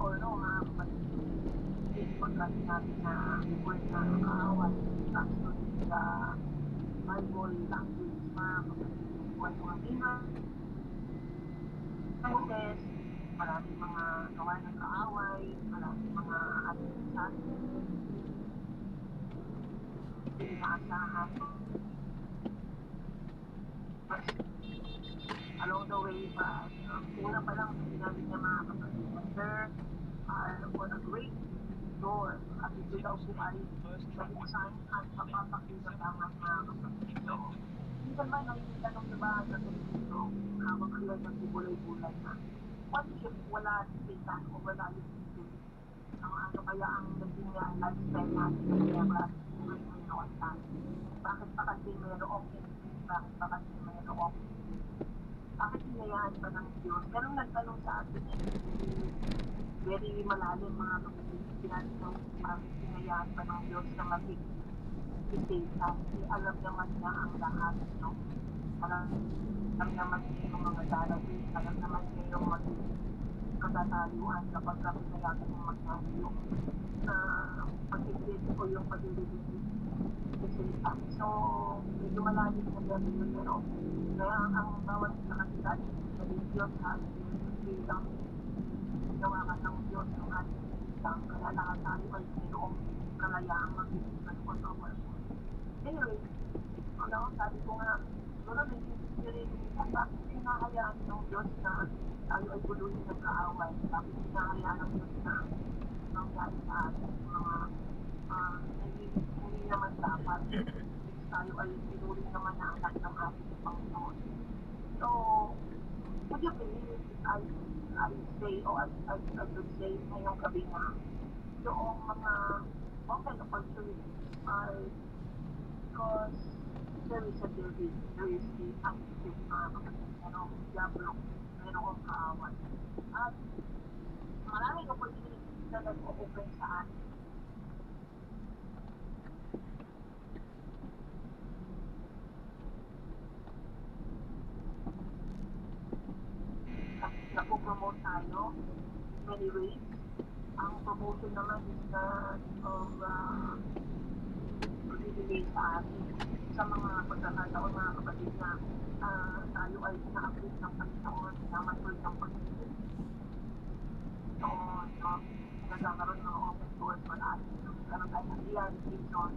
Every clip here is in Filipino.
or no, mga kapatid, pagka sinabi na word na kaaway, actually sa Bible language, mga kapatid, buhay mga Moses, maraming mga gawa ng kaaway, maraming mga inaasahan. Along the way, una pa lang sinabi niya mga kapatid, there are for a great door at ito daw po ay nabuksan at mapapakinabangan mga kapatid. So, minsan ba naitanong na ba sa Pilipino habang sila nagbubulay-bulay na what if wala si Satan o wala yung Spirit? Ano kaya ang naging lifestyle natin kaya ba mayroon tayo? Bakit pa kasi mayroong Spirit? Bakit pa kasi mayroong bakit hinayaan pa ng Diyos? Pero nagtanong sa atin very malalim mga kapatid. Tinanong bakit hinayaan pa ng Diyos na maging si Satan? Alam naman niya ang lahat, no? Alam naman niya yung mga darating. Alam naman niya yung maging katatayuan kapag pinayagan ng mangyari yung pag-ibig o yung pag-ibig si Satan. So, medyo malalim na yan yun, pero kaya ang bawat nakasigat sa Diyos at bilang ginawa ka ng Diyos ng ating bilang kaya lahat tayo ay mayroong kalayaang mag-ibig o tawal. Anyway, sabi ko nga, siguro nag-experience niya, bakit hinahayaan ng Diyos na tayo ay buluhin ng kaaway? Bakit hinahayaan ng Diyos na nangyari sa atin mga hindi naman dapat tayo ay pinuri naman na anak ng ating Panginoon. So, would you believe I say or I would say ngayong gabi na yung mga open opportunities are because there is a devil, there is the anticrist mga kapatid, merong diablo, merong kaaway. At maraming opportunities na nag-open sa atin. Napopromote tayo many ways. Ang promotion naman is that of bibigay sa atin sa mga pagkakataon mga kapatid na tayo ay na-update ng Panginoon na matuloy ng pag-ibig. So, nagkakaroon ng open doors for atin. Nagkaroon tayo ng realization.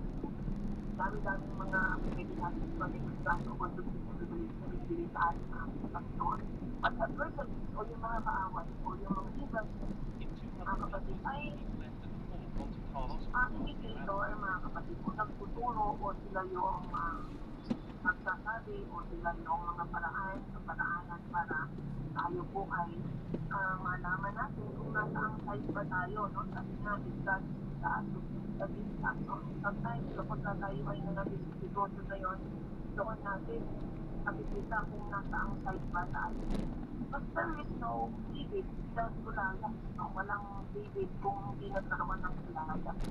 Dami-daming mga pwede natin pag-ibigay o bibigay sa atin ng Panginoon. But adversities o yung mga kaaway o yung mga events mga kapatid ay indicator mga kapatid kung nagtuturo o sila yung nagsasabi o sila yung mga paraanan para tayo po ay malaman natin kung nasa ang side ba tayo, no? Sabi nga, it's God sa atin. So, sometimes kapag tayo ay nangyari na yun, doon natin nakikita kung nasa ang side ba tayo. But there is no David without Goliath. No? Walang David kung hindi nagkaroon ng Goliath.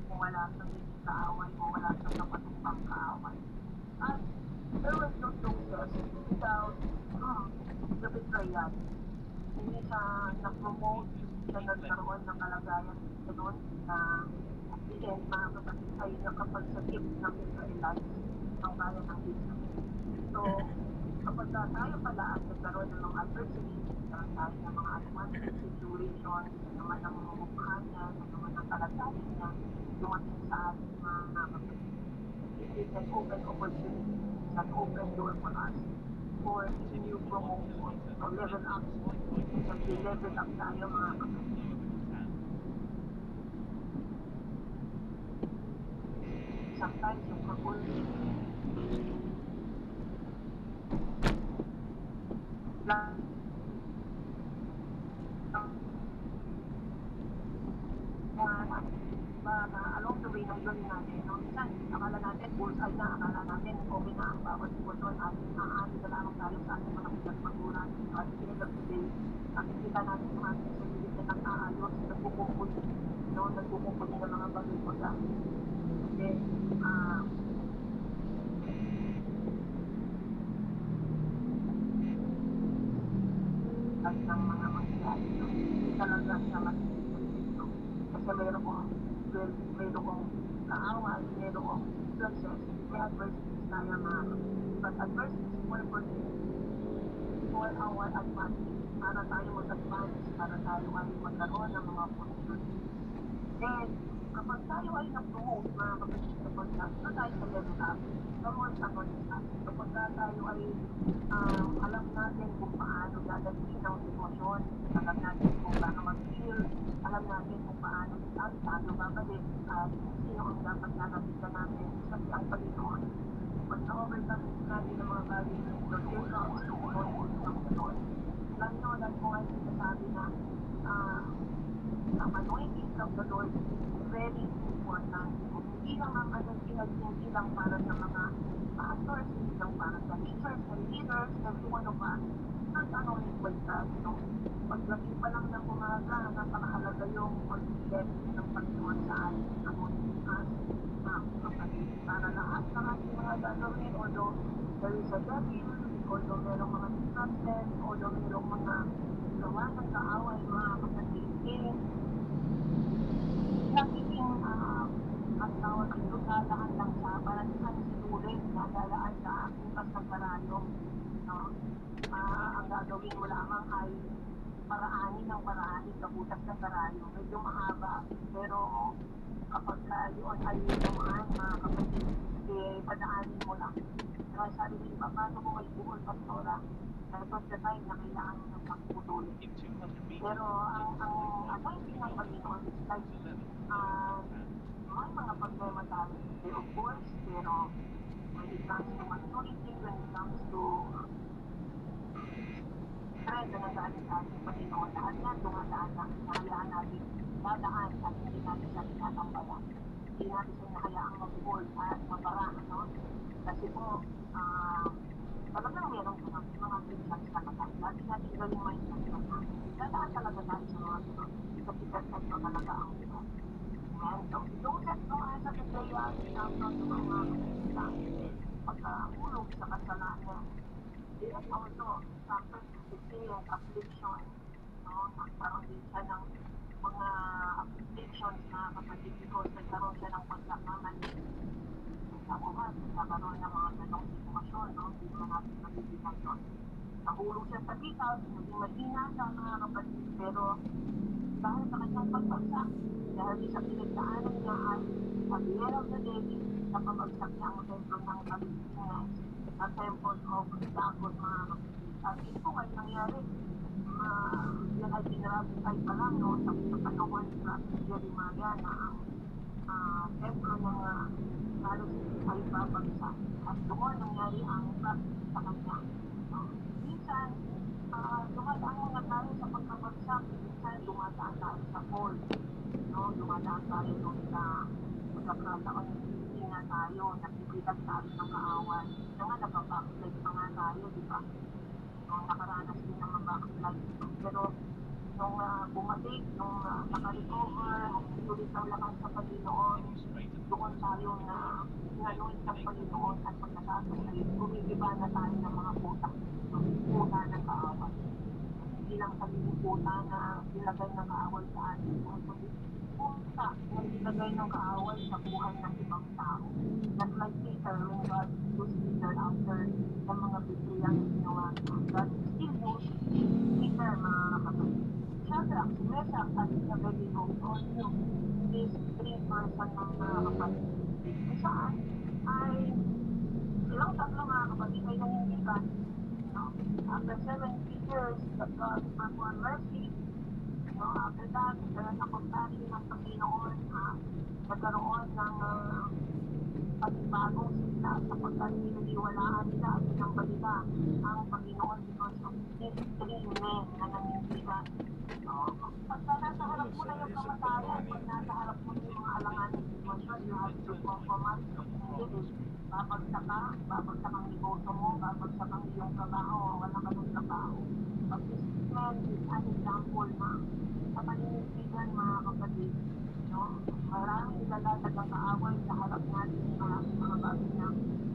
Kung wala sa kaaway o wala sa kapatumpang kaaway. At there was no Joseph without the betrayal. Hindi siya na-promote, siya nagkaroon ng kalagayan sa doon na again, mga kapatid ay nakapagsakip ng Israelites ng bayan ng Israel. So, kapag tayo pala at nagkaroon ng mga adversity, nagkaroon tayo ng mga advanced situation, naman ng mga mukha niya, naman ng kalagayan niya, dumating sa ating mga kapatid. It is an open opportunity, an open door for us for new promotion, to level up, nag-level up tayo mga kapatid. Sometimes yung kapulsi, along the way ng journey natin, no? Minsan, akala natin, bullseye na, akala natin, okay na ang bawat sitwasyon at aani na lamang tayo sa ating mga pinagpaguran. At the end of the day, nakikita natin yung ating sarili na nag-aayos, nagkukumpuli, no? Nagkukumpuli ng mga bagay-bagay. Then, at ng mga mangyayari, no? Hindi talaga siya kasi meron kong kaaway, meron kong influences, may adversities tayo mga kapatid. But adversities more important for our advantage, para tayo mag-advance, para tayo ay magkaroon ng mga opportunities. And kapag tayo ay nag-promote, mga kapatid, kapag na tayo sa level up, someone sa up, kapag tayo ay alam natin kung paano dadalhin ang sitwasyon, alam natin kung paano mag-heal, alam natin kung paano tayo babalik, at sino ang dapat nalapitan natin, kasi ang Panginoon. Pag na-overcome natin ng mga bagay na ito, there's always the anointing of the Lord. Lagi naman natin kung ay sinasabi na ang anointing of the Lord is very important. Hindi lang ang anointing, hindi lang para sa mga pastors, hindi lang para sa teachers and leaders, every one of us, not anointing by God. So, pagdating pa lang ng umaga, napakahalaga yung pag-get ng Panginoon sa ating anointing us, kapatid. Para lahat ng ating mga gagawin, although there is a devil, although merong mga distractions, although merong mga gawa ng kaaway, mga kapatid, nagiging ang tawag ito, dadaan lang siya, parang isang sinulit na dadaan sa bukas ng karayom. No? Ang gagawin mo lamang ay paraanin, kabutas ng karayom. Medyo mahaba, pero kapag yun ay dumaan, mga kapatid, padaanin mo lang. Kaya sabi ni paano kung may buhol pastora, that was the time na kailangan mo ng pagputulin. Pero ang anointing ng Panginoon is like, may mga problema tayo. Of course, pero when it comes to maturity, when it comes to strength na nagaling sa ating Panginoon, lahat yan dumadaan na hinahayaan natin dadaan at hindi natin siya tinatambayan. Hindi natin siya hayaang mag-hold at mabara, no? Kasi po, talagang meron ko mga Christians talaga. Lagi natin galing mindset na dadaan talaga tayo sa mga ito. Kasi perfecto talaga ang ito. So, don't let go as a betrayal, download ng mga kapitita, pagkahulog sa kasalanan. They also suffer experience affliction, no? Nagkaroon din siya ng mga afflictions na kapatid because nagkaroon siya ng pagkakamali. Sa umat, nagkaroon ng mga ganong sitwasyon, no? Hindi naman natin mabibilang yun. Nahulog siya sa bitaw, naging mahina sa mga kapatid, pero dahil sa kanyang pagbagsak, dahil sa pinagdaanan niya ay at the end of the day, napabagsak niya ang templo ng Pilipinas, ang temple of Dagon, mga kapatid. At ito ay nangyari, yan ay pinarabitay pa lang, no, sa panahon sa Jeremiah na ang templo ng Jerusalem ay babagsak. At doon nangyari ang practice sa kanya. So, minsan, dumadaan muna tayo sa pagkabagsak, minsan dumadaan tayo sa fall. No, dumadaan tayo doon sa pagkakataon na hindi na tayo, nagbibilag tayo ng kaaway. Ito nga, nagpa-backslide pa nga tayo, di ba? No, nakaranas din ng backslide. Pero, nung bumalik, nung naka-recover, ulit ang lakas sa Panginoon, doon tayo na inanuin ng Panginoon at pagkatapos ay gumigiba na tayo ng mga puta ng kaaway. Hindi lang sabihin puta na nilagay ng kaaway sa atin, kundi puta na nilagay ng kaaway sa buhay ng ibang tao. Just like Peter, when God used Peter after ng mga bitriyang ginawa niya, God still used Peter, mga kapatid. Shadrach, Meshach, at Abednego, all knew these three person ng mga kapatid. Kung saan ay silang tatlo, mga kapatid, ay nanindigan. After 70 years that God performed mercy, after that, nakuntari ng Panginoon, nagkaroon ng pagbagong sila sa pagkakiniwalaan nila at pinangbalita ang Panginoon because of these three men na nanindigan. Pag nasa harap mo na yung kamatayan, pag nasa harap mo na yung mga alanganin ng sitwasyon, you have to compromise of English. Babagsak ang negosyo mo, babagsak ang iyong trabaho, wala ka ng trabaho. But this man is an example na sa paninindigan, mga kapatid, no? Maraming nilalalag ang kaaway sa harap natin, maraming mga bagay na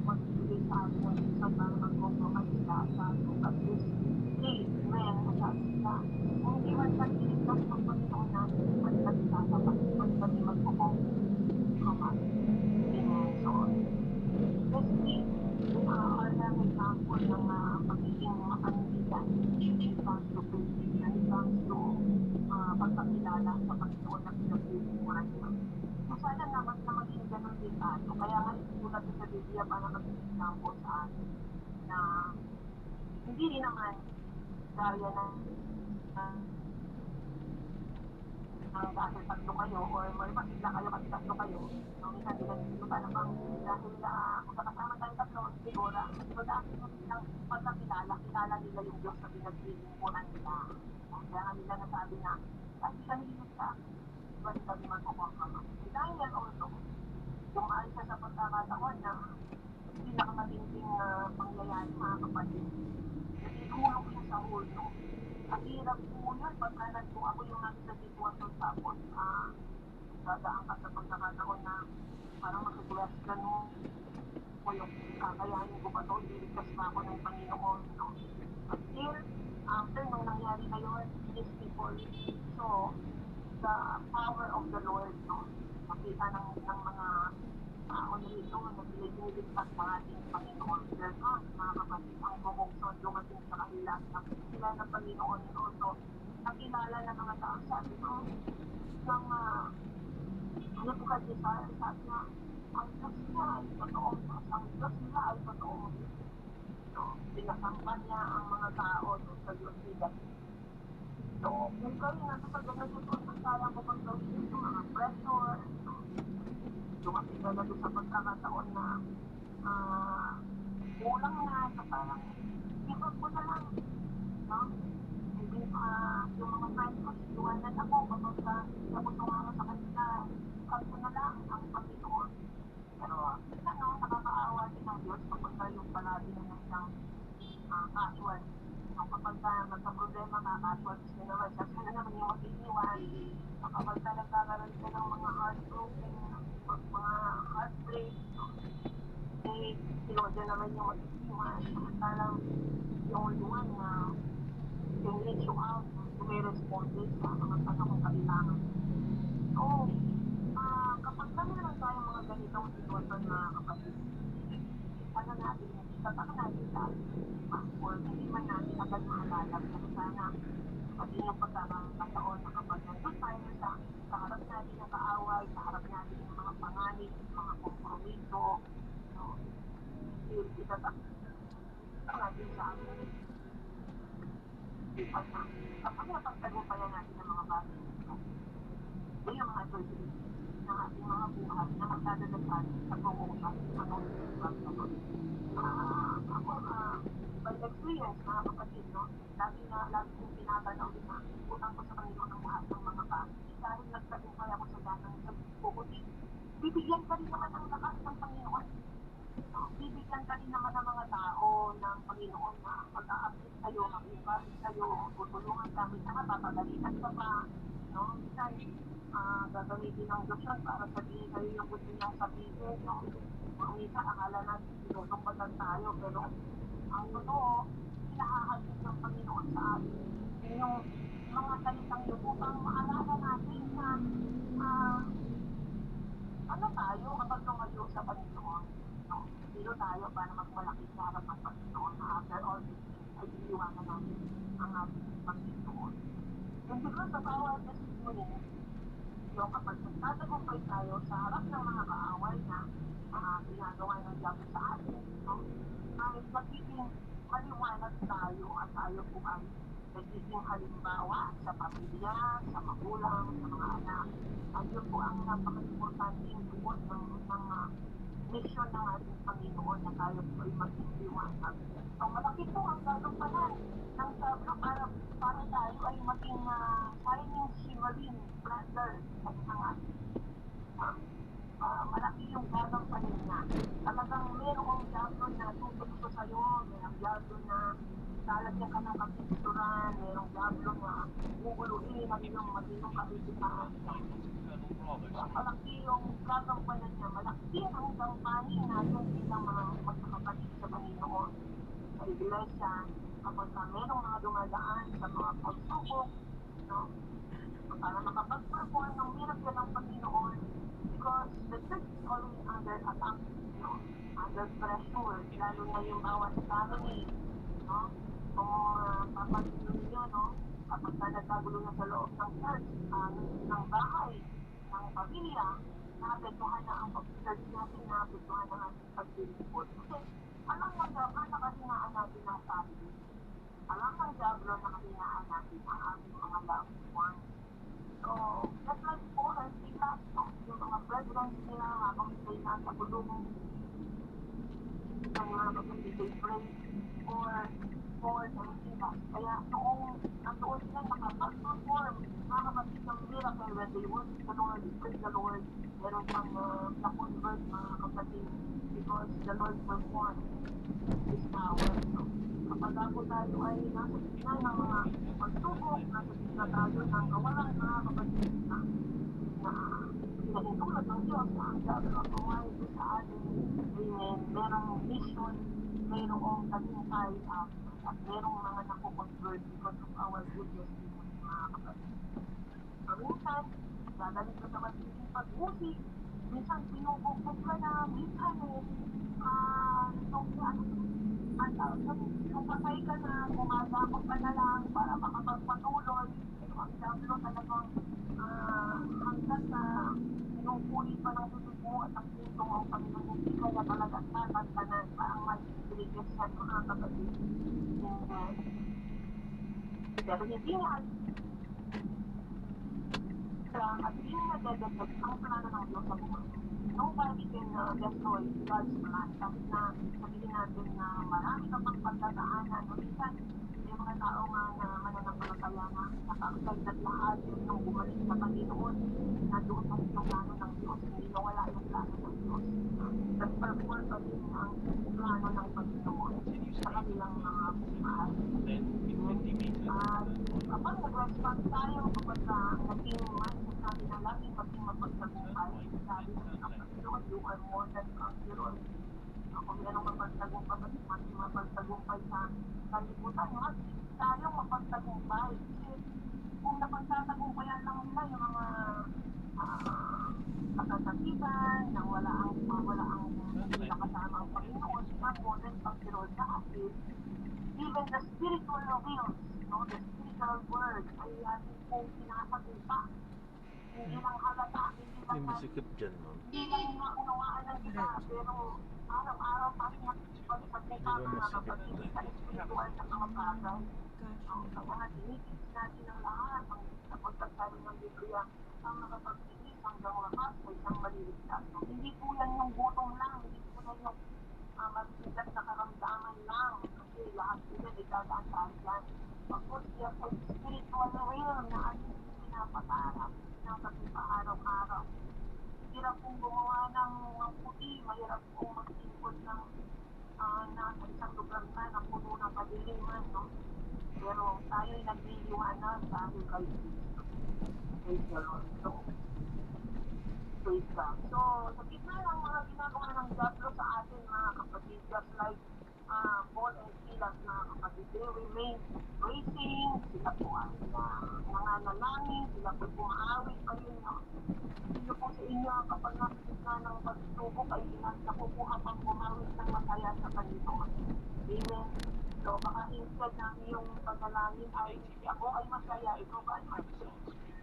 magbibigay sa atin ng reason para mag-compromise sa atin. But this three men, masabi sila, kung di man sa tinig ng Panginoon natin, di man sa tapat, magiging makandigan when it comes to faith, when it comes to pagkakilala sa Panginoon na pinaglilingkuran niyo. So sana naman na maging ganun din tayo. Kaya nga isulat sa Biblia para maging example sa atin na hindi rin naman gaya ng dahil tatlo kayo or may pagkila kayo kasi tatlo kayo. So, minsan sila dito parang dahil magkakasama tayo tatlo, sigura, so dahil ng kilala nila yung Diyos na pinaglilingkuran nila. Kaya nga nila nasabi na, ay, sila niligtas, iba rin kami magkukuha. Dahil also, dumaan siya sa pagkakataon na pinakamalingking pangyayari mga kapatid. Nagihulog siya sa ulo. Ang hirap po yun, pagka kung ako yung nasa sitwasyon tapos dadaan ka sa pagkakataon na parang makikwestyano mo yung kakayanin ko ba ito, iligtas pa ako ng Panginoon. No? But still, after nung nangyari na yun, these people saw the power of the Lord. No? Makita ng mga tao nito na piniligtas sa ating Panginoon. Therefore, mga kapatid, ang bumukson dumating sa kanila na sila ng Panginoon ito. So, nakilala ng mga tao. Sabi ko, ng Nebuchadnezzar, sabi niya, ang Diyos niya ay totoo. Ang Diyos nila ay totoo. So, pinasamba niya ang mga tao sa Diyos nila. So, kung kayo nasa pag-ganagitong pagkayang ko pang gawin yung mga pressure, dumating na doon sa pagkakataon na kulang na sa parang give up ko na lang, no? Hindi yung mga friends ko, iwanan ako kapag hindi ako tumama sa kanila, cut ko na lang ang Panginoon. Pero minsan no, nakakaawa din ng Diyos kapag yung palagi na ng casual. So, kapag magka-problema ka, casual gusto naman siya, sila naman yung mag-iiwan. So, kapag nagkakaroon ka ng mga heartbroken, mga heartbreak, eh, silosa naman yung mag-iiwan. Samantalang yung one na can reach you out, may responses sa mga tanong kailangan. So, kapag kami naman tayo mga ganitong sitwasyon na kapatid, ano natin, tataka natin tayo, or hindi man natin agad mahalalap na sana pati yung pagkakataon na kapag nandun tayo sa harap natin ng kaaway, sa harap natin ng mga panganib, mga kompromiso, so, itatak natin sa amin. Kapag napagtagumpayan natin ng mga bagay nito, ito yung mga choices ng ating mga buhay na magdadagdag sa pag-uusap sa pag-uusap. Ako, by experience, mga kapatid, no, lagi kong pinapanaw din na utang ko sa Panginoon ang lahat ng mga bagay. Dahil nagtagumpay ako sa ganang sa kukunin, bibigyan ka rin naman ng lakas ng Panginoon. Bibigyan ka rin naman ng mga tao ng Panginoon na mag-a-update sa'yo, mag-encourage sa'yo, tutulungan kami, saka papagalitan ka pa, no? Minsan, gagamitin ng Diyos yun para sabihin sa'yo yung gusto niyang sabihin, no? Minsan, akala natin sinusumbatan tayo, pero ang totoo, pinahahalin ng Panginoon sa atin. Yung mga salitang yun upang maalala natin na ano tayo kapag tumayo sa Panginoon. No? Dito tayo para magmalaki sa harap ng Panginoon na after all this ay iniwanan natin ang ating Panginoon. And because of our testimony, yung kapag nagtatagumpay tayo sa harap ng mga kaaway na ginagawa ng diabo sa atin, no? Ay magiging maliwanag tayo at tayo po ay nagiging halimbawa sa pamilya, sa magulang, sa mga anak. At yun po ang napaka-importanting buod ng mission ng ating Panginoon na tayo po ay maging liwanag. So malaki po ang gagampanan ng sablo para tayo ay maging shining, shimmering, brighter at mga malaki yung gagampanan niya. Talagang merong diablo na tutulso sa'yo, merong diablo na lalagyan ka ng kapituran, merong diablo na uguluhin ang iyong matinong kaisipan. Malaki yung gagampanan niya, malaki ang gampanin natin bilang mga magkakapatid sa Panginoon. Sa iglesia, kapag merong mga dumadaan sa mga pagsubok, no? Para makapag-perform ng miracle ng Panginoon, because the church is always under attack, no? Under pressure, lalo na yung bawat family, no? Kung papansin nyo, no? Kapag nagkagulo na sa loob ng church, ng bahay, ng pamilya, naapektuhan na ang pag-church natin, naapektuhan na ang paglilingkod. Kasi alam mo, Diablo, nakahinaan natin ang family. Alam ng Diablo, nakahinaan natin ang ating mga loved ones. So, just like po, sila, yung mga brethren nila habang sila'y nasa bulong ng mga kapatid they pray for the sila. Kaya noong nandoon sila nakapag-perform, mga kapatid ng miracle when they worship the Lord, praise the Lord, meron pang na-convert mga kapatid because the Lord performed His power. So, kapag ako tayo ay nasa gitna ng mga pagsubok, nasa gitna tayo ng kawalan mga kapatid na pinahintulad ng Diyos na ang sabi ng kumain ko sa atin, amen, merong mission, merong tagumpay at merong mga nakukonvert because of our good testimony mga kapatid. So minsan, gagaling ka sa matinding pag-usi, minsan pinubugbog ka na, minsan nung patay ka na, gumadakot ka na lang para makapagpatuloy, pero ang sablo talagang hanggang sa pinupuli pa ng bibig mo at ang puso mo ang Panginoon, hindi ka na talaga tatantanan, parang may bilis yan mga kapatid. Pero hindi nga at hindi nadadagdag ang plano ng Diyos sa buhay. Nobody can destroy God's plan. Kahit na sabihin natin na marami ka pang pagdadaanan, minsan may mga tao nga na mananampalataya na nakakagdag lahat yung bumalik sa Panginoon na doon pa rin yung plano ng Diyos, hindi nawala yung plano ng Diyos. Nag-perform pa din ang plano ng Panginoon sa kanilang mga buhay. Kapag nag-response tayo, kapag naging mindset natin na laging maging mapagtagumpay, sabi ng Panginoon, you are more than conqueror. Kung merong mapagtagumpay, maging mapagtagumpay sa kalibutan, maging tayong mapagtagumpay. Kasi kung napagtatagumpayan lang nila yung mga kasasakitan, na wala ang hindi nakasama ang Panginoon, na more than conqueror sa atin, even the spiritual reveals, no, the spiritual word ay ating pong pinakasagupa. Hindi lang halata, hindi lang maunawaan ng iba, pero araw-araw pa rin nakikipagsagupa mga kapatid sa spiritual na mga bagay. Kaya nga dinigit natin ang lahat ang napagkasali ng Biblia ang nakapagpigil hanggang wakas sa isang maliligtas. So, hindi po yan yung gutom lang, hindi po yan yung magsigat na karamdaman lang kasi lahat sila nagdadaan tayo dyan. Pagkos siya sa spiritual realm na ating pinapatarap, pinapatupa araw-araw. Hirap pong gumawa ng puti, mahirap pong magsingkod ng nasa isang lugar na puno ng kadiliman, no? Pero tayo'y nagliliwanag dahil kay Cristo. Praise the Lord. So, praise God. So, sa gitna ng mga ginagawa ng Diablo sa atin, mga kapatid, just like Paul and Silas, mga kapatid, they remain praising, sila po ay nanganalangin, sila po pumaawit pa rin, no? Hindi po sa inyo, kapag nasa gitna ng pagsubok, ay nakukuha pang bumawit ng masaya sa Panginoon. Amen. So, baka instead ng iyong panalangin ay ako ay masaya, ikaw ba ay masaya?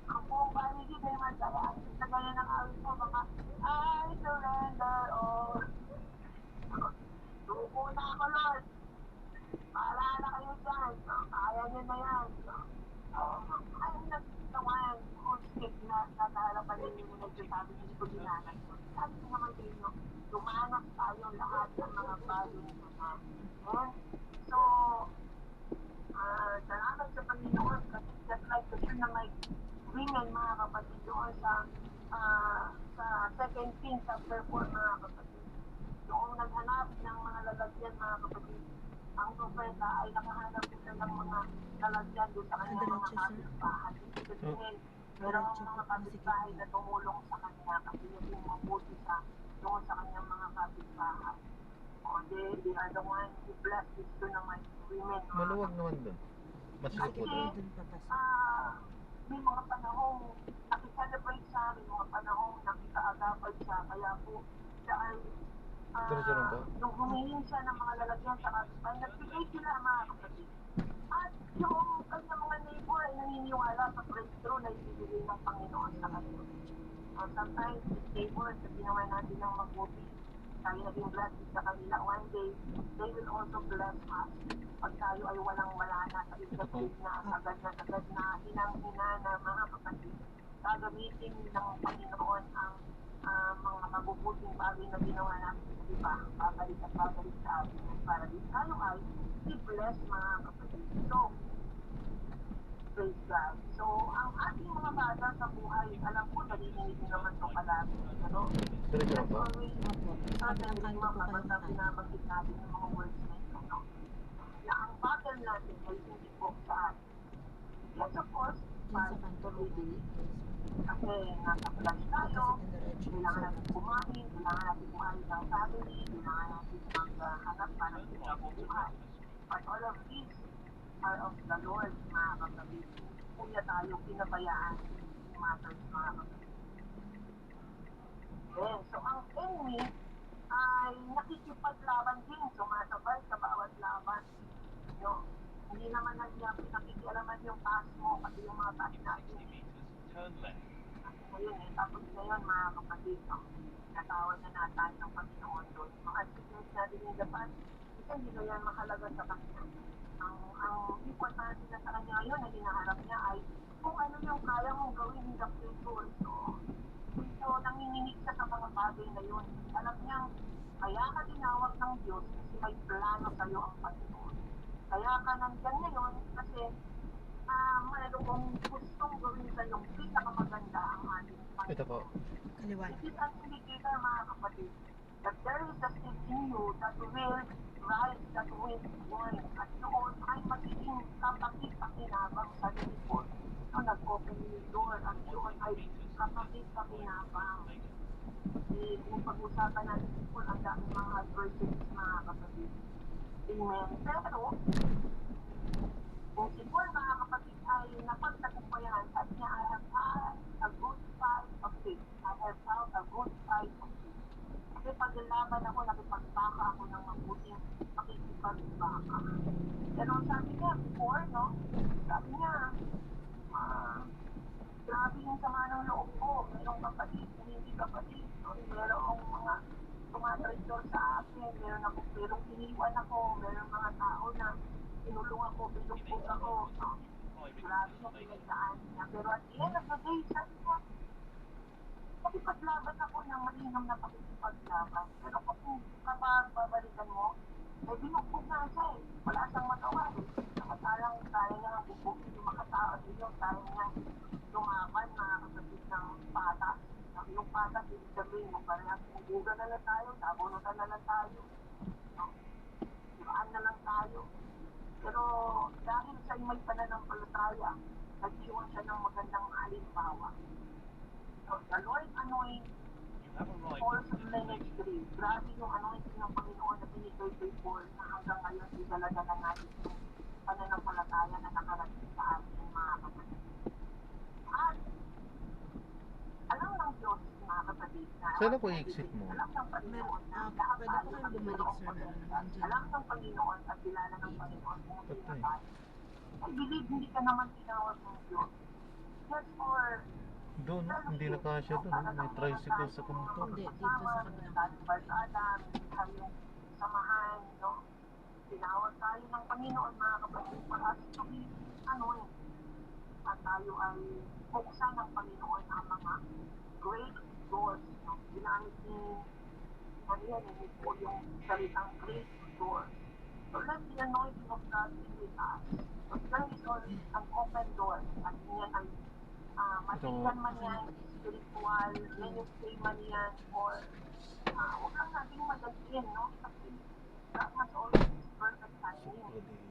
Ang buong paligid ay masaya. Sa ganyan ang awit mo, baka I surrender all. Suko na ako, Lord. Paala na kayo dyan. Kaya nyo na yan. Ay, nagtawan, hustik na nataharapan ninyo mo nagsasabi ng kulinanan. Sabi ko naman ninyo, dumanak tayo lahat ng mga bagay na natin. So, salamat sa Panginoon kasi just like the Shunammite women, mga kapatid, doon sa 2 Kings chapter 4, mga kapatid. Noong naghanap ng mga lalagyan, mga kapatid, ang propeta ay nakahanap sila ng mga lalagyan doon sa kanyang mga kapitbahay. Ibig sabihin, merong mga kapitbahay na tumulong sa kanya kasi naging mabuti siya doon sa kanyang mga kapitbahay. They are the ones who bless these Shunammite women. Maluwag naman doon. Masukot doon. May mga panahong nakikelebrate siya, may mga panahong nakikaagapay siya, kaya po siya ay Diretso lang to? nung humingi siya ng mga lalagyan sa kapitbahay, nagbigay sila mga kapatid. At yung kanyang mga neighbor ay naniniwala sa breakthrough na ibibigay ng Panginoon sa kanila. Sometimes, these neighbors na ginawa natin ng mabuti, tayo naging blessed sa kanila one day, they will also bless us. Pag tayo ay walang-wala na sa isabig na sagad na hinang-hina na mga kapatid, gagamitin ng Panginoon ang mga mabubuting bagay na ginawa natin sa iba, babalik at babalik sa atin para din tayo ay i-bless mga kapatid. So, praise God. So, ang ating mga bata sa buhay, alam ko, narinig nyo naman ito palagi. Pero, Diretso lang to? always, Kabilang kanto po kayo kapag tayo. binabanggit natin yung mga words na ito, no? Na ang battle natin ay hindi po sa atin. Yes, of course, Diyan part sa kanto of po the kayo. kasi nasa class tayo, Opposite in kailangan direction. natin kumain, kailangan natin kumain ng family, kailangan natin maghanap para sa buhay. But all of these are of the Lord, mga kapatid. Kuya tayo pinabayaan matters, mga kapatid. Then, so ang enemy ay nakikipaglaban din, sumasabay sa bawat laban. No? Hindi naman nakikialaman yung pass mo, kasi yung mga pass natin. Ngayon tapos ngayon mga kapatid, no? Natawad na tayo ng Panginoon doon. Mga achievements natin in the past, isa hindi na yan mahalaga sa kanya. Ang importante na sa kanya ngayon na hinaharap niya ay kung ano yung kaya mong gawin in the future. So nanginginig siya sa mga bagay na yun. Alam niya, kaya ka tinawag ng Diyos kasi may plano sa iyo ang Panginoon. Kaya ka nandyan ngayon kasi mayroong gustong gawin sa iyong pinakamaganda ang ating Panginoon. Ito po. Kaliwan. It is an indicator, mga kapatid, that there is a seed in you that will rise, that will win. At noon ay magiging kapakit-pakinabang sa likod. So, nag-open yung door at doon ay kapakit-pakinabang. Kung pag-usapan natin po, ang daming mga adversities, mga kapatid. Amen. Pero, kung si Paul, mga kapatid, ay napagtagumpayan at niya, I have had a good fight of faith. I have fought a good fight of faith. Kasi paglaban ako, nakipagbaka ako ng mabuting makikipagbaka. Pero sabi niya before, no? Sabi niya, grabe yung sama ng loob ko. Merong kapatid, hindi kapatid. No? Merong mga tumatraidor sa akin. Merong iniwan ako. Merong mga tao na tinulong ako, binugbog ako. No? Grabe yung pinagdaan niya. Pero at the end of the day, sabi niya, pakipaglaban ako ng malinam na pakipaglaban. Pero kapag babalikan mo, eh binugbog na siya eh. Wala siyang magawa eh. Samantalang kaya niya ang bubugin yung mga tao ninyo. Kaya niya lumaban, mga kapatid ng patas. Yung patas, ibig sabihin mo, parehas bubugan na lang tayo, tabunutan na lang tayo. No? Siraan na lang tayo. Pero dahil sa'yo may pananampalataya, nag-iwan siya ng magandang halimbawa. So, the Lord anoint also ministry. Grabe yung anointing ng Panginoon na binigay kay Paul na hanggang ngayon idalaga na natin yung pananampalataya na nakarating sa ating mga kapatid. At alam ng Diyos, mga kapatid, na Saan ako i-exit mo? alam ng Panginoon na lahat Pwede tayo po kayo ay bumalik, mayroong sir, potensyal. nandiyan. Alam ng Panginoon at kilala ng Panginoon kung sino Okay. tayo. I believe hindi ka naman tinawag ng Diyos. Just for Doon, hindi na kasya doon. May tricycle sa kanto. Hindi, dito sa kabilang tayong barkada, tayong samahan, no? Tinawag tayo ng Panginoon, mga kapatid, for us to be anointed. At tayo ay buksan ng Panginoon ang mga great doors, no? Ginamit ni hindi po yung salitang great doors. So let the anointing of God be with us. So there is always an open door. At yan ay matigan man yan, spiritual, ministry man yan, or huwag lang natin madagin, no? Kasi God has always perfect timing.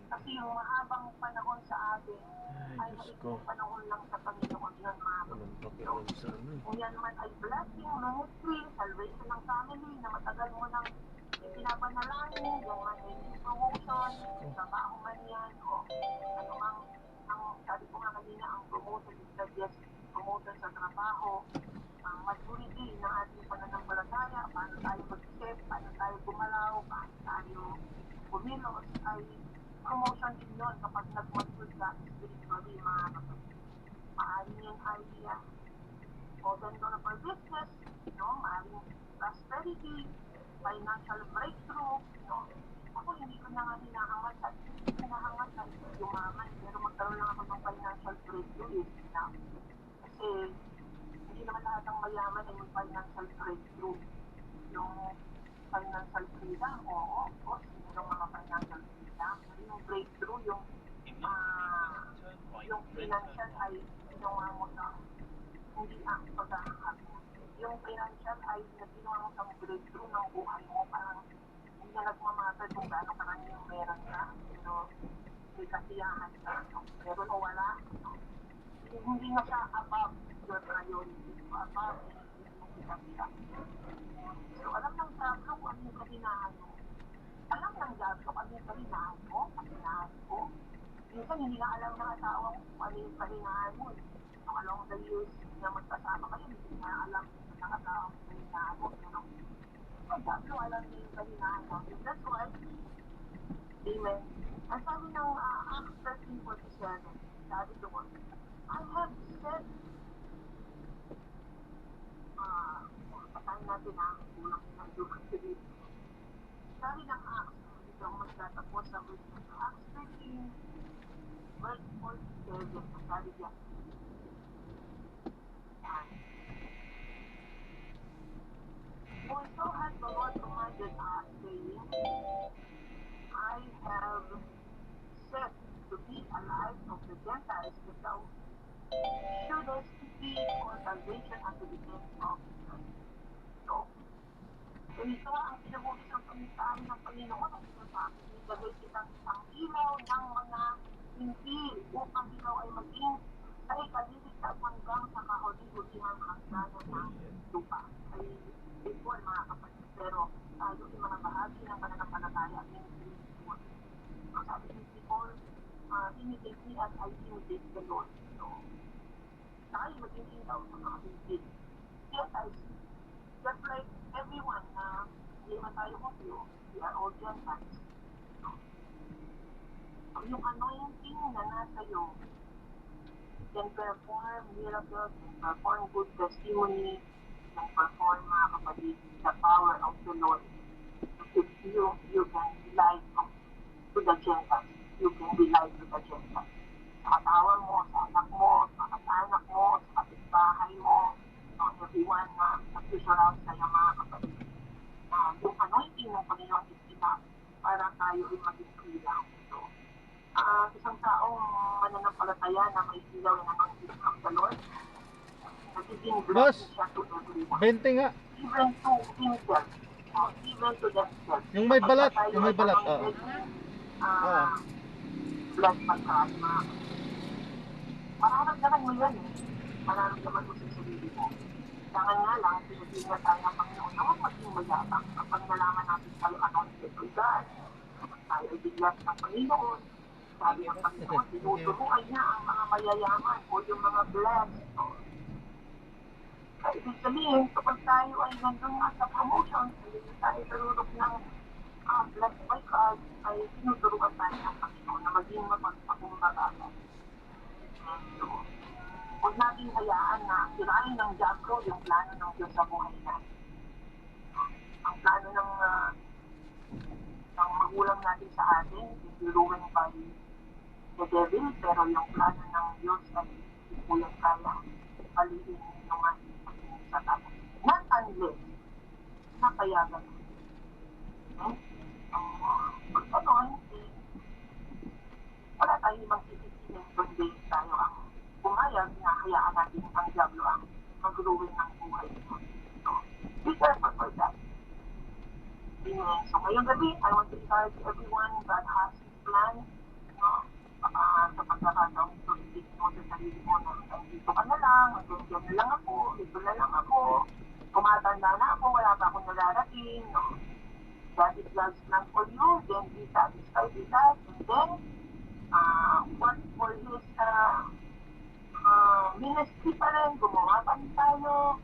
Kasi yung mahabang panahon sa atin ay Ay, Diyos ko. maikling panahon lang sa Panginoon yun, mga Walang kapatid. pakialam sa ano. Kung yan man ay blessing, ministry, salvation ng family na matagal mo nang ipinapanalangin, yan man ay promotion, trabaho man yan, o ano ang sabi ko nga kanina, ang promotion is not just promotion sa trabaho, ang maturity na ating pananampalataya, paano tayo mag-isip, paano tayo kumilos ay promotion din yun kapag nag-mature ka spiritually, mga kapatid. Maaaring yun ay open door for business, no? Maaaring prosperity, financial breakthrough, no? Ako hindi ko na nga hinahangatan yumaman, pero magkaroon lang ako ng financial breakthrough is enough. Kasi hindi naman lahat ng mayaman ay may financial breakthrough. Yung financial freedom, oo, of course, yung mga financial freedom. Yung breakthrough, yung financial ay ginawa mo sa hindi ang pagkakakap. Yung financial ay ginawa mo sa breakthrough ng buhay mo. Parang hindi na nagmamatter kung gaano karami yung meron ka. Pero may kasiyahan ka. No? Meron o wala. No? Hindi na siya above your priority. Above yung kasiyahan. So alam ng Diablo kung ano yung kahinahan mo. Alam ng Diablo kung ano yung kahinahan mo. Kahinahan ko. Minsan hindi na alam ng asawa mo kung ano yung kahinahan mo. So along the years na magkasama kayo, hindi na alam ng asawa mo yung kahinahan mo. Pero ang Diablo alam niya yung kahinahan mo. That's why, amen. Ang sabi ng Acts 13:47, sabi doon, I have said, patayin natin kulang ng duman sa dito. Sabi ng Acts, dito ako magtatapos sa verse ng Acts 13, verse 47, sabi niya, for so has the Lord commanded us, saying, I have set to be a light of the Gentiles that thou shouldest be for salvation unto the end of the earth. So, ganito ang pinabuti ng panitaan ng Panginoon ang sinasabi, ilagay kitang isang ilaw ng mga hindi upang ikaw ay maging ay kaliligtas hanggang sa kahuli-hulihan hangganan ng lupa. Ay equal mga kapatid, pero tayo ay mga bahagi ng pananampalataya at ministry equal. So, sabi ni Paul, imitate me as I imitate the Lord. So, tayo maging ilaw sa mga hindi. Yes, I see. Just like everyone na hindi naman tayo Hudyo, we are all Gentiles. So, yung anointing na nasa iyo can perform miracles, can perform good testimony, can perform, mga kapatid, the power of the Lord. If you can be light to the Gentiles. You can be light to the Gentiles. Sa katawa mo, sa anak mo, sa anak mo, sa kapitbahay mo, everyone na nag-surround sa'yo, mga kapatid. Yung anointing ng Panginoon is enough para tayo ay maging ilaw. So, isang taong mananampalataya na may ilaw na anointing from the Lord, nagiging blessing siya to everyone. 20 nga. Even to himself. Even to themselves. Yung may balat, yung may balat. Blessed by God, mga kapatid. Mararamdaman mo yan eh. Mararamdaman mo sa sarili mo. Kailangan nga lang, pinagingat tayo ng Panginoon na huwag maging mayabang kapag nalaman natin tayo anointed by God. Kapag tayo ay biglas ng Panginoon, sabi ng Panginoon, tinuturuan niya ang mga mayayaman o yung mga blessed. Kaya ibig sabihin, kapag tayo ay nandun nga sa promotion, hindi tayo narurok ng blessed by God, ay tinuturuan tayo ng Panginoon na maging mapagpakumbaga. So, huwag natin hayaan na sirain ng Diablo yung plano ng Diyos sa buhay natin. Ang plano ng magulang natin sa atin, is ruined by the devil, pero yung plano ng Diyos ay hindi po yung kaya palihin naman sa tayo. Not unless napayagan mo. Pag gano'n, wala tayong mag-isipin kundi tayo ang pumayag na hayaan natin ang Diablo ang mag-ruin ng buhay mo. So, be careful for that. Amen. So, ngayong gabi, I want to encourage everyone, God has His plan. Sa pagkakataong ito, isip mo sa sarili mo na dito ka na lang, hanggang na lang ako, dito na lang ako, tumatanda na ako, wala pa akong nararating. That is God's plan for you, then be satisfied with that, and then, work for His ministry pa rin, gumawa pa rin tayo,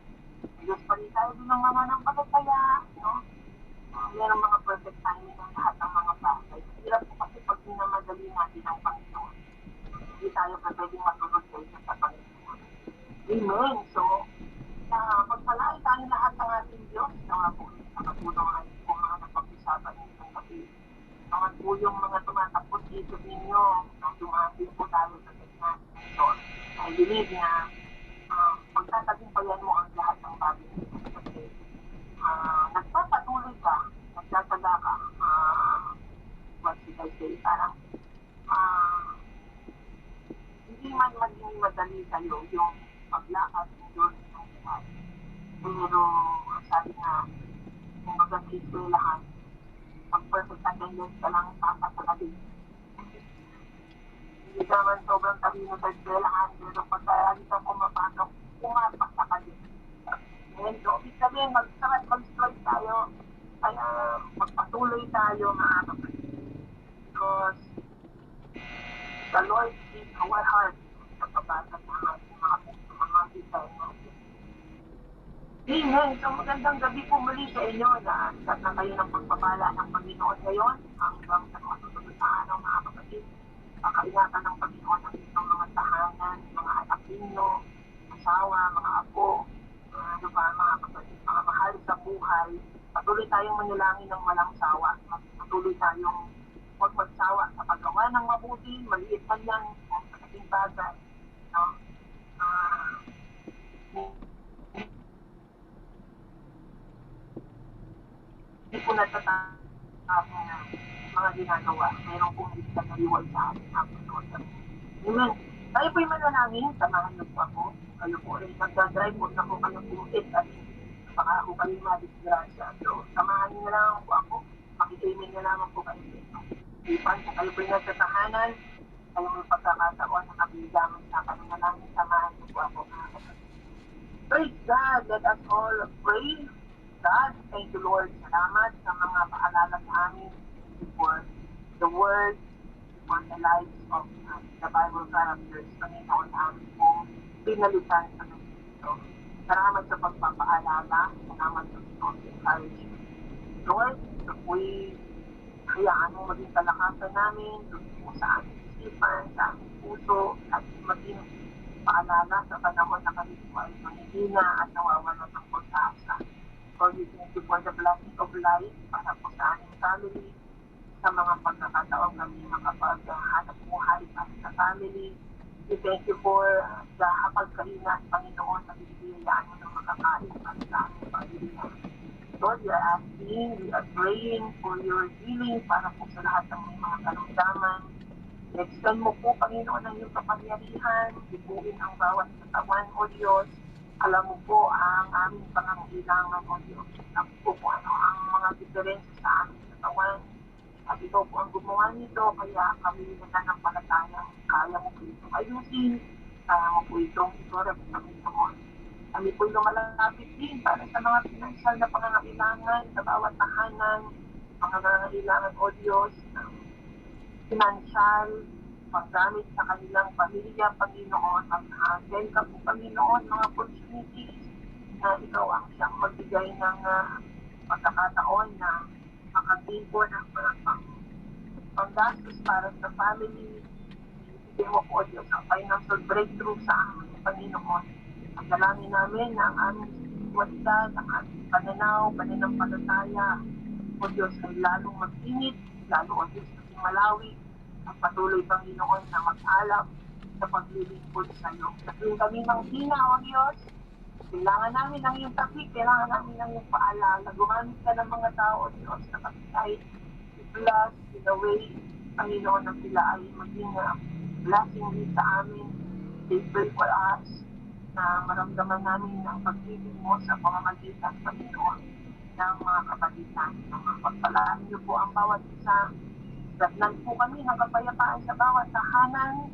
Diyos pa rin tayo din ng mga nampatataya, no? Meron mga perfect timing ng lahat ng mga bagay. minamadali natin ang Panginoon. Hindi tayo pwedeng matulog sa Panginoon. Amen. So, pagpalain tayo lahat ng ating Diyos na po sa katulong natin kung mga napag-usapan ng gabi. Mga po yung mga tumatapos dito ninyo nang dumati po tayo sa ganyan. So, I believe na pagtatagumpayan mo ang lahat ng bagay nito. Kasi nagpapatuloy ka, nagtataga ka, what should I say, parang hindi man maging madali sa'yo yung paglakad ng Diyos ng buhay. Pero sabi nga, kung mag-eskwelahan, pag-perfect attendance ka lang papatagaling. Hindi naman sobrang talino sa eskwelahan, pero pagka ka pumapasok, pumapak ka din. And so, ibig sabihin, mag-strive tayo, kaya magpatuloy tayo mga kapatid. Because the Lord is our heart sa pabasa ng ating mga puso, mga design natin. Amen. So magandang gabi po muli sa inyo na kayo ng pagpapala ng Panginoon ngayon hanggang sa mga susunod na araw mga kapatid. Pakaingatan ng Panginoon ang inyong mga tahanan, mga anak ninyo, asawa, mga apo, mga kapatid, mga mahal sa buhay. Patuloy tayong manalangin ng walang sawa. Patuloy tayong huwag magsawa sa paggawa ng mabuti, maliit man yan, sa ating bagay. No? Hindi po natatapos na mga ginagawa. Mayroong pong hindi na naliwal sa ating Panginoon. Amen. Tayo po'y manalangin, samahan niyo po ako. Kayo po rin magdadrive, huwag na po kayong pumit at baka ako kayo madisgrasya. So, samahan niyo na lang po ako. Makikimin na lamang po kayo dito. Ipan, kung kayo po'y nasa tahanan, kayo may pagkakataon na kabigaman sa pananalangin, samahan niyo po ako. Praise God, let us all pray. God, thank you Lord, salamat sa mga paalala sa amin for the word, for the lives of the Bible characters, Panginoon namin po, pinalitan sa Kristo. Salamat sa pagpapaalala, salamat sa encouragement. Lord, so we hayaan mo maging kalakasan namin, mo sa aming isipan, sa aming puso, at maging paalala sa panahon na kami po ay manghihina at nawawalan ng pag-asa. Lord, we thank you for the blessing of life para po sa aming family, sa mga pagkakataon kami makapaghanap buhay para sa family. We thank you for the hapagkainan, Panginoon, na binibigyan mo ng makakain para sa aming pamilya. Lord, we are asking, we are praying for your healing para po sa lahat ng mga karamdaman. Extend mo po, Panginoon, ang iyong kapangyarihan, ibuin ang bawat katawan, O Diyos. Alam mo po ang aming pangangailangan, O Diyos. Alam po kung ano ang mga diferensya sa aming katawan. At ito po ang gumawa nito, kaya kami nananampalatayang kaya mo po itong ayusin, kaya mo po itong isorap sa Panginoon. Kami po'y lumalapit din para sa mga financial na pangangailangan sa bawat tahanan, mga nangangailangan, O Diyos, ng financial, paggamit sa kanilang pamilya, Panginoon, mag-handle ka po, Panginoon, mga opportunities na ikaw ang siyang magbigay ng pagkakataon na makatibo ng mga panggastos para sa family. Ibigay mo po, Diyos, ang financial breakthrough sa aming Panginoon. Ang dalangin namin na ang aming spiritualidad, ang aming pananampalataya, O Diyos, ay lalong mag-init, lalo, O Diyos, maging malawi, ang patuloy, Panginoon, na mag-alap sa paglilingkod sa iyo. Kasi kami ng hina, O Diyos, kailangan namin ng iyong takip, kailangan namin ng iyong paalala. Gumamit ka ng mga tao, O Diyos, na kahit i-bless in a way, Panginoon, na sila ay maging blessing din sa amin. They pray for us na maramdaman namin ang pag-ibig mo sa pamamagitan, Panginoon, ng mga kapatid namin. Pagpalaan niyo po ang bawat isa. Datnan po kami ng kapayapaan sa bawat tahanan.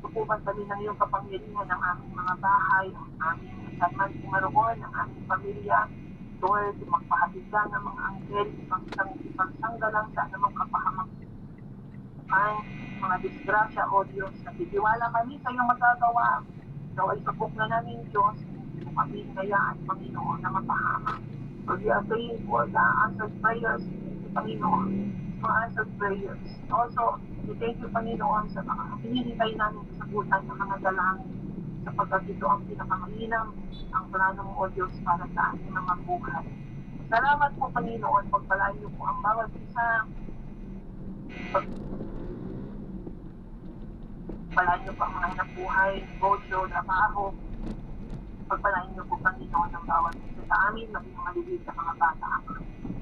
Tukupan kami ng iyong kapangyarihan ng aming mga bahay, ang aming kasaman pumaroon, ang aming pamilya. Lord, magpahatid ka ng mga anghel, ipagsanggalang sa anumang kapahamak. Ang mga disgrasya, O Diyos, nagtitiwala kami sa iyong magagawa. Ikaw ay sabok na namin, Diyos, hindi mo kami kayaan, Panginoon, na mapahamak. So we are praying for the answered prayers, Panginoon. mga answered prayers. Also, we thank you, Panginoon, sa mga hinihintay namin sa kasagutan ng mga dalangin sapagkat ito ang pinakamainam, ang plano mo, O Diyos, para sa aming mga buhay. Salamat po, Panginoon, pagpalain niyo po ang bawat isa, pagpalain niyo po ang mga anak buhay, negosyo, trabaho, pagpalain niyo po, Panginoon, ang bawat isa sa amin, maging maliliit sa mga bata.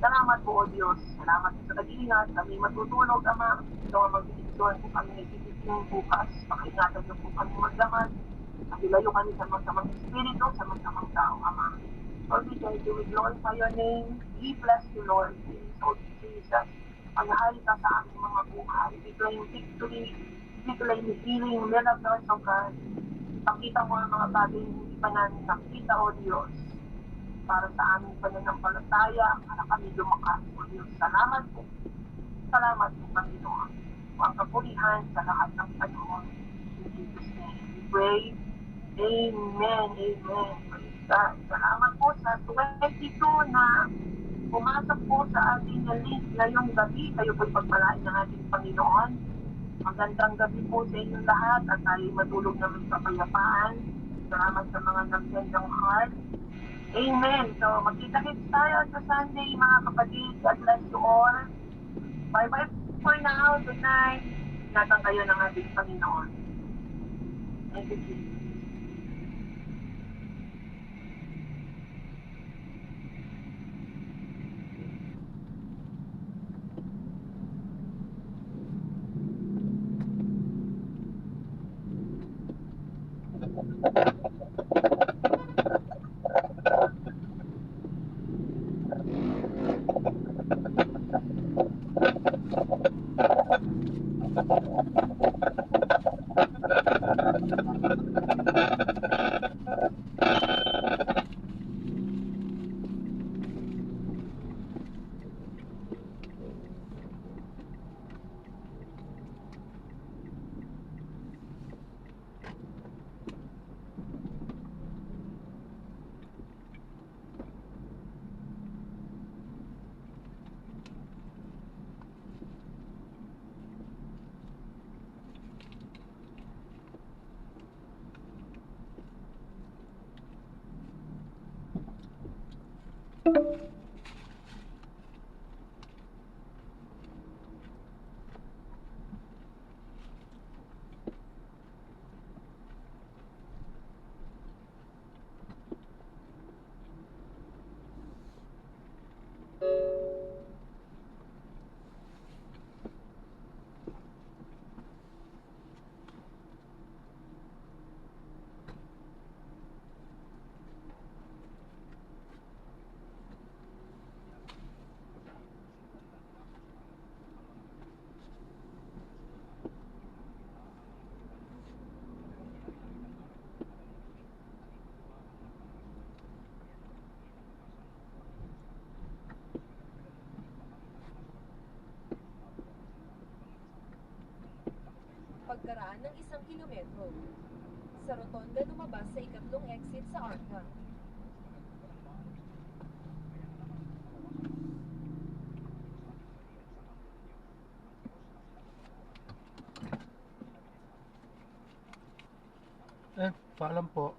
Salamat po, O Dos. Salamat po sa kalingat. Kami matutulog, Ama. Ito ang magdidiksuhan po kami nagtitising bukas. Pakaingatan niyo po kami magdaman. Nakilayo kami sa masamang espiritu, sa masamang tao, Ama. Lord, we thank you. We glorify your name. We bless you, Lord. We exalt you, Jesus. Paghahari ka sa aming mga buhay. We claim victory. We claim healing, miracles, O God. Pakita mo ang mga bagay hindi pa namin nakita, O Diyos, para sa aming pananampalataya, para kami lumakas, O Diyos. Salamat po. Salamat po, Panginoon. Ang kapulihan sa lahat ng panahon. In Jesus' name, we pray. Amen. Amen. Praise God. Salamat po sa 22 na pumasok po sa ating link ngayong gabi. Kayo po'y pagpalain ng ating Panginoon. Magandang gabi po sa inyong lahat at tayo'y matulog na may kapayapaan. Salamat sa mga nag-send ng heart. Amen. So, magkita-kits tayo sa Sunday, mga kapatid. God bless you all. Bye-bye for now. Good night. Ingatan kayo ng ating Panginoon. Thank you, Jesus. Pagkaraan ng 1 kilometro. Sa rotonda lumabas sa ikatlong exit sa ARCA. Paalam po.